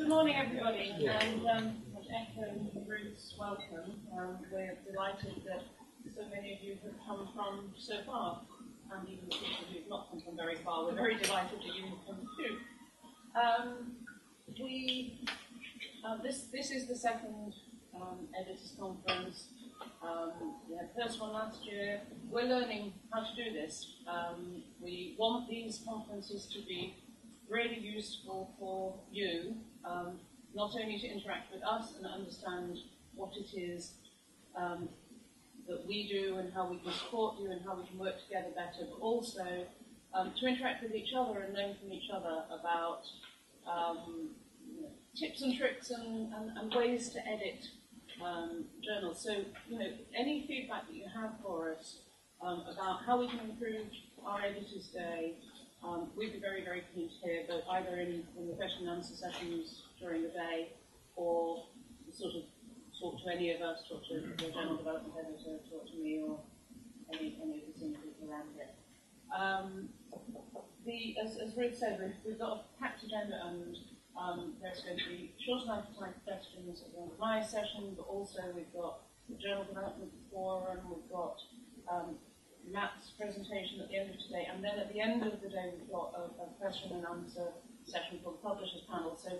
Good morning, everybody, and to echo Ruth's welcome, we're delighted that so many of you have come from so far, and even the people who have not come from very far, we're very delighted that you have come too. This is the second editors conference. We had the first one last year. We're learning how to do this. We want these conferences to be really useful for you, not only to interact with us and understand what it is that we do and how we can support you and how we can work together better, but also to interact with each other and learn from each other about tips and tricks and ways to edit journals. So, any feedback that you have for us about how we can improve our Editor's Day, we'd be very, very keen to hear, but either in the question and answer sessions during the day, or sort of talk to any of us, talk to the Journal Development Editor, talk to me, or any of the senior people around here. As Ruth said, we've got a packed agenda, and there's going to be short amount of time for questions at the end of my session, but also we've got the Journal Development Forum, we've got Matt's presentation at the end of today, and then at the end of the day we've got a question and answer session for the Publishers Panel. So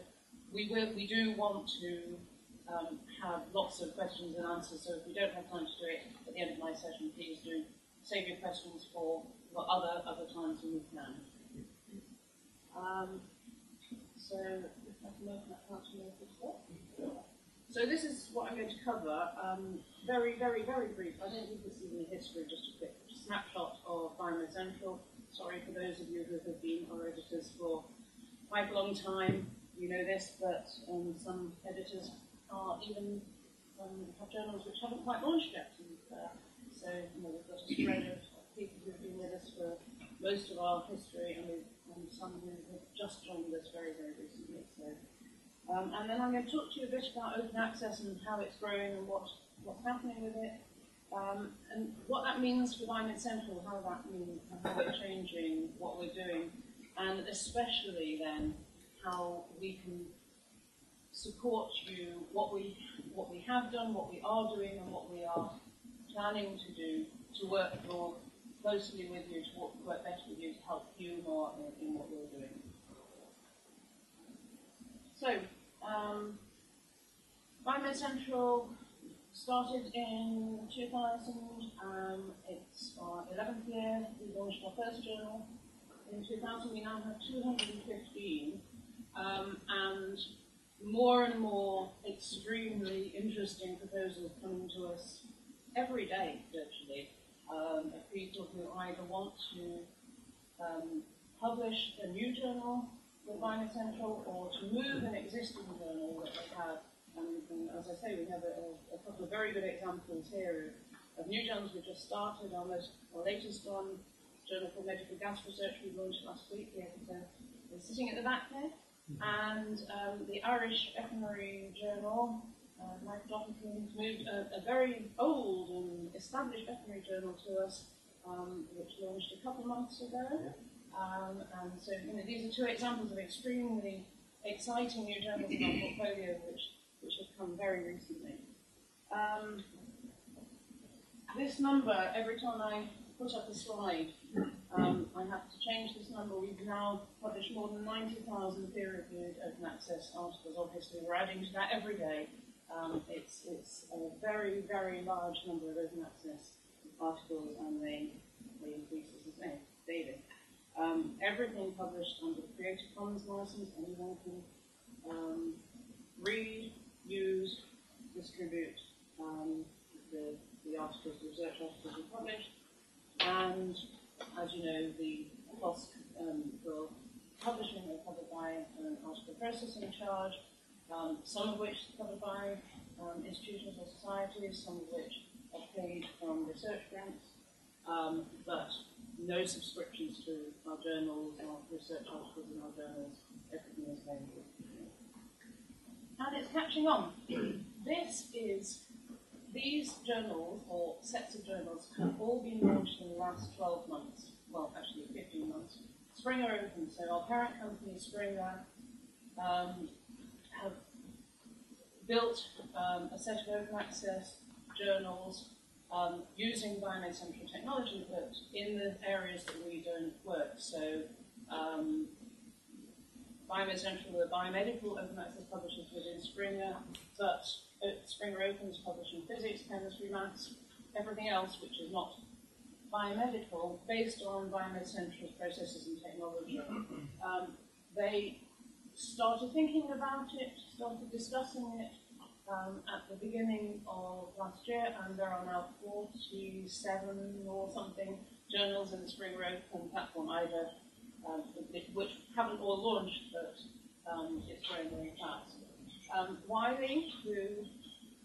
we do want to have lots of questions and answers, so if we don't have time to do it at the end of my session, please do save your questions for other times when you can. So if I can open that part to move this up. So this is what I'm going to cover. Very, very, very brief. I don't think this is in the history, just a quick snapshot of BioMed Central. Sorry for those of you who have been our editors for quite a long time. You know this, but some editors are even have journals which haven't quite launched yet. And, so we've got a spread of people who have been with us for most of our history, and some who have just joined us very, very recently. So, and then I'm going to talk to you a bit about open access and how it's growing and what's happening with it, and what that means for BioMed Central, how we're changing what we're doing, and especially then how we can support you, what we have done, what we are doing, and what we are planning to do to work more closely with you, to work better with you, to help you more in what you're doing. So, BioMed Central started in 2000. It's our 11th year. We launched our first journal in 2000. We now have 215, and more and more extremely interesting proposals coming to us every day, virtually, of people who either want to publish a new journal with BioMed Central or to move an existing journal that they have. And as I say, we have a couple of very good examples here of new journals we've just started. Our latest one, Journal for Medical Gas Research, we launched last week. We're sitting at the back there. And the Irish Veterinary Journal, Mike Doherty's moved a very old and established veterinary journal to us, which launched a couple of months ago. And so, these are two examples of extremely exciting new journals in our portfolio, which have come very recently. This number, every time I put up a slide, I have to change this number. We've now published more than 90,000 peer-reviewed open access articles. Obviously, we're adding to that every day. It's a very, very large number of open access articles, and they increase as I say daily. Everything published under the Creative Commons license. Anyone can read, use, distribute the articles, the research articles we publish. And as you know, the cost for publishing are covered by an article processing charge, some of which are covered by institutions or societies, some of which are paid from research grants, but no subscriptions to our journals, our research articles in our journals. Everything is paid. And it's catching on. These journals, or sets of journals, have all been launched in the last 12 months. Well, actually 15 months. Springer opened, so our parent company, Springer, built a set of open access journals using BioMed Central technology, but in the areas that we don't work. So BioMed Central are biomedical open access publishers within Springer, but Springer Open is publishing physics, chemistry, maths, everything else which is not biomedical, based on BioMed Central's processes and technology. They started thinking about it, started discussing it at the beginning of last year, and there are now 47 or something journals in the Springer Open platform, either which haven't all launched, but it's growing very fast. Wiley, who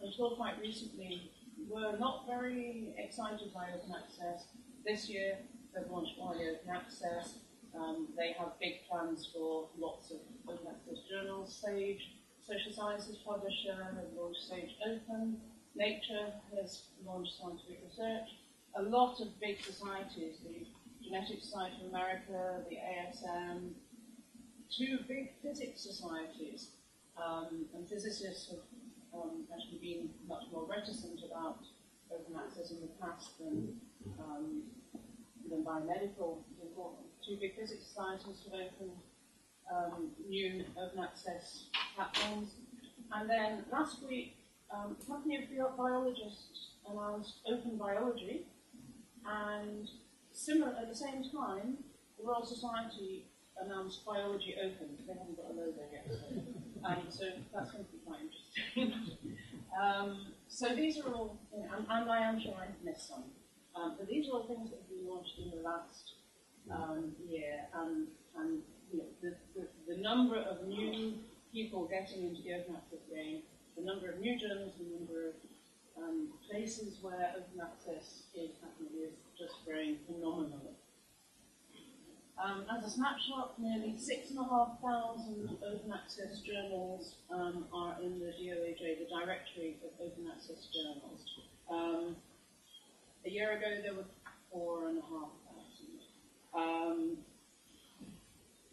until quite recently were not very excited by open access, this year they've launched Wiley Open Access. They have big plans for lots of open access journals. Sage, social sciences publisher, has launched Sage Open. Nature has launched scientific research. A lot of big societies, the Genetic Society of America, the ASM, two big physics societies, and physicists have actually been much more reticent about open access in the past than biomedical. Two big physics societies have opened new open access platforms. And then last week, a company of biologists announced Open Biology, and at the same time, the Royal Society announced Biology Open. They haven't got a logo yet, so that's going to be quite interesting. So these are all, and I am sure I have missed some, but these are all things that have been launched in the last year, and the number of new people getting into the open access game, the number of new journals, the number of places where open access is happening is just growing phenomenally. As a snapshot, nearly 6,500 open access journals are in the DOAJ, the Directory of Open Access Journals. A year ago, there were 4,500.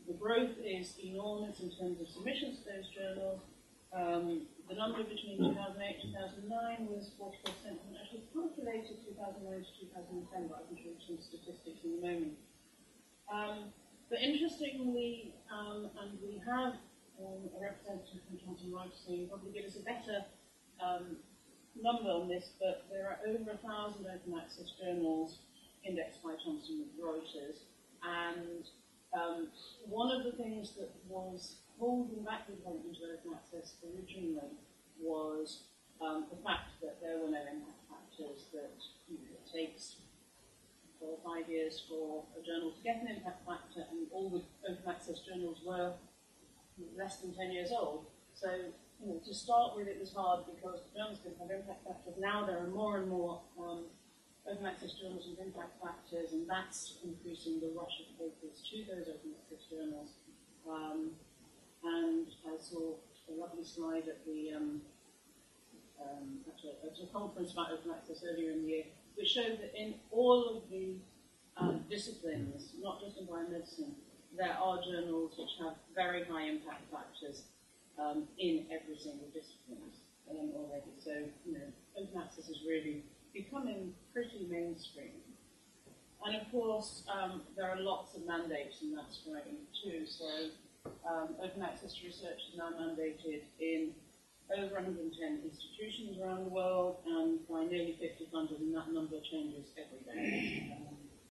The growth is enormous in terms of submissions to those journals. The number between 2008 and 2009 was 40%, and actually calculated 2009 to 2010, but I can show you some statistics in a moment. But interestingly, and we have a representative from Thomson Reuters who will probably give us a better number on this, but there are over 1,000 open access journals indexed by Thomson Reuters, and one of the things that was holding back the development of open access originally was the fact that there were no impact factors, that it takes 4 or 5 years for a journal to get an impact factor, and all the open access journals were less than 10 years old. So to start with, it was hard because the journals didn't have impact factors. Now there are more and more open access journals with impact factors, and that's increasing the rush of papers to those open access journals. And I saw a lovely slide at the at a conference about open access earlier in the year, which showed that in all of the disciplines, not just in biomedicine, there are journals which have very high impact factors in every single discipline already. So, open access is really becoming pretty mainstream. And of course, there are lots of mandates, and that's growing too. So, open access to research is now mandated in over 110 institutions around the world, and by nearly 50 funders, and that number changes every day.